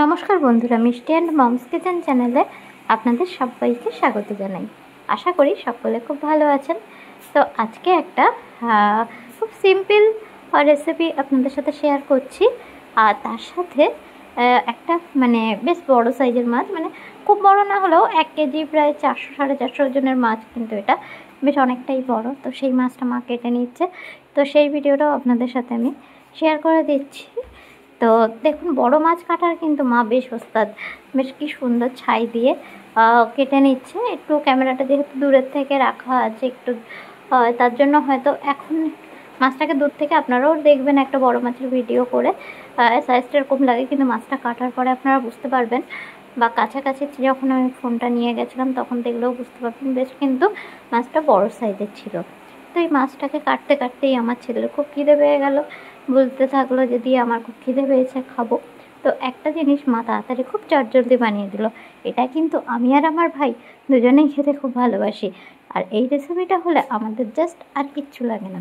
নমস্কার বন্ধুরা, মিষ্টি অ্যান্ড মমস কিচেন চ্যানেলে আপনাদের সবাইকে স্বাগত জানাই। আশা করি সকলে খুব ভালো আছেন। তো আজকে একটা খুব সিম্পল রেসিপি আপনাদের সাথে শেয়ার করছি। আর তার সাথে একটা বেশ বড় সাইজের মাছ, খুব বড় না হলেও 1 কেজি প্রায় 400-450 ওজনের মাছ, কিন্তু এটা বেশ অনেকটাই বড়। তো সেই মাছটা মা কেটে নিচ্ছে, তো সেই ভিডিওটাও আপনাদের সাথে আমি শেয়ার করে দিচ্ছি। তো দেখুন, বড় মাছ কাটার কিন্তু মা বেশ ওস্তাদ, বেশ কি সুন্দর ছাই দিয়ে কেটে নিচ্ছে। একটু ক্যামেরাটা যেহেতু দূরের থেকে রাখা আছে একটু, তার জন্য হয়তো এখন মাছটাকে দূর থেকে আপনারাও দেখবেন একটা বড় মাছের ভিডিও করে সাইজটা এরকম লাগে, কিন্তু মাছটা কাটার পরে আপনারা বুঝতে পারবেন, বা কাছাকাছি যখন আমি ফোনটা নিয়ে গেছিলাম তখন দেখলেও বুঝতে পারবেন বেশ কিন্তু মাছটা বড় সাইজের ছিল। তো এই মাছটাকে কাটতে কাটতেই আমার ছেলের খুব খিদে পেয়ে গেল, বলতে থাকলো যে দিয়ে আমার খুব খিদে পেয়েছে, খাবো। তো একটা জিনিস মা তাড়াতাড়ি খুব চটজলদি বানিয়ে দিল। এটা কিন্তু আমি আর আমার ভাই দুজনেই খেতে খুব ভালোবাসি, আর এই রেসিপিটা হলে আমাদের জাস্ট আর কিচ্ছু লাগে না।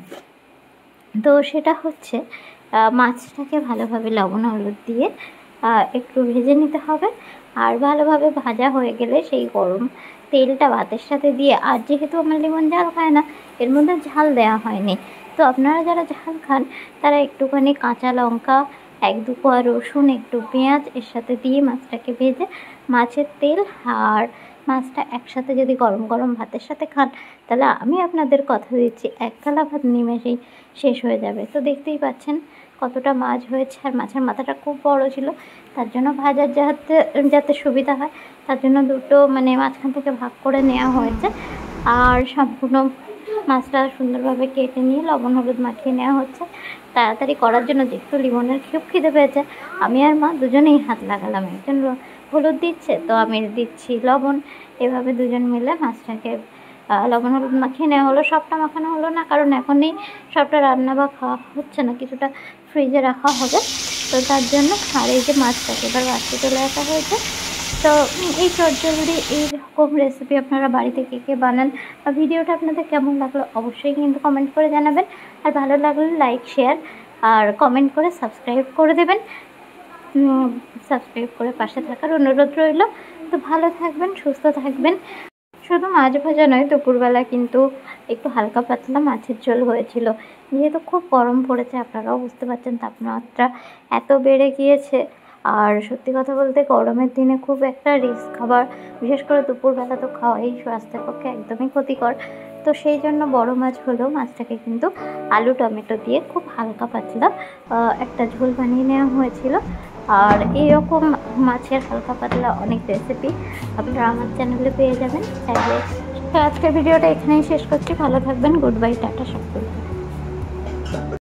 তো সেটা হচ্ছে মাছটাকে ভালোভাবে লবণ হলুদ দিয়ে একটু ভেজে নিতে হবে। আর ভালোভাবে ভাজা হয়ে গেলে সেই গরম তেলটা ভাতের সাথে দিয়ে, আর যেহেতু আমার লিমন ঝাল খায় না, এর মধ্যে ঝাল দেওয়া হয়নি। তো আপনারা যারা ঝাল খান তারা একটুখানি কাঁচা লঙ্কা, 1-2 কোয়া রসুন, একটু পেঁয়াজ এর সাথে দিয়ে মাছটাকে ভেজে মাছের তেল আর মাছটা একসাথে যদি গরম গরম ভাতের সাথে খান, তাহলে আমি আপনাদের কথা দিচ্ছি 1 থালা ভাত নিমেষেই শেষ হয়ে যাবে। তো দেখতেই পাচ্ছেন কতটা মাছ হয়েছে, আর মাছের মাথাটা খুব বড় ছিল, তার জন্য ভাজার যাতে সুবিধা হয় তার জন্য দুটো মাঝখান থেকে ভাগ করে নেওয়া হয়েছে। আর সম্পূর্ণ মাছটা সুন্দরভাবে কেটে নিয়ে লবণ হলুদ মাখিয়ে নেওয়া হচ্ছে তাড়াতাড়ি করার জন্য। যেহেতু লিমনের খুব খিদে পেয়েছে, আমি আর মা দুজনেই হাত লাগালাম। একজন হলুদ দিচ্ছে, তো আমি দিচ্ছি লবণ। এভাবে দুজন মিলে মাছটাকে লবণ হলুদ মাখিয়ে নেওয়া হলো। সবটা মাখানো হলো না, কারণ এখনই সবটা রান্না বা খাওয়া হচ্ছে না, কিছুটা ফ্রিজে রাখা হবে। তো তার জন্য আর এই যে মাছটাকে এবার বাড়তে চলে আসা হয়েছে। তো এই চটজলদি এইরকম রেসিপি আপনারা বাড়িতে কে বানান, আর ভিডিওটা আপনাদের কেমন লাগলো অবশ্যই কিন্তু কমেন্ট করে জানাবেন। আর ভালো লাগলে লাইক, শেয়ার আর কমেন্ট করে সাবস্ক্রাইব করে দেবেন। সাবস্ক্রাইব করে পাশে থাকার অনুরোধ রইল। তো ভালো থাকবেন, সুস্থ থাকবেন। শুধু মাছ ভাজা নয়, দুপুরবেলা কিন্তু একটু হালকা পাতলা মাছের ঝোল হয়েছিল। যেহেতু খুব গরম পড়েছে, আপনারাও বুঝতে পারছেন তাপমাত্রা এত বেড়ে গিয়েছে। আর সত্যি কথা বলতে গরমের দিনে খুব একটা রিস্ক খাবার, বিশেষ করে দুপুরবেলা তো খাওয়াই স্বাস্থ্যের পক্ষে একদমই ক্ষতিকর। তো সেই জন্য বড় মাছ হলেও মাছটাকে কিন্তু আলু টমেটো দিয়ে খুব হালকা পাতলা একটা ঝোল বানিয়ে নেওয়া হয়েছিল। আর এইরকম মাছের হালকা পাতলা অনেক রেসিপি আপনারা আমার চ্যানেলে পেয়ে যাবেন চাইলে। তো আজকের ভিডিওটা এখানেই শেষ করছি। ভালো থাকবেন, গুড বাই, টাটা সকলকে।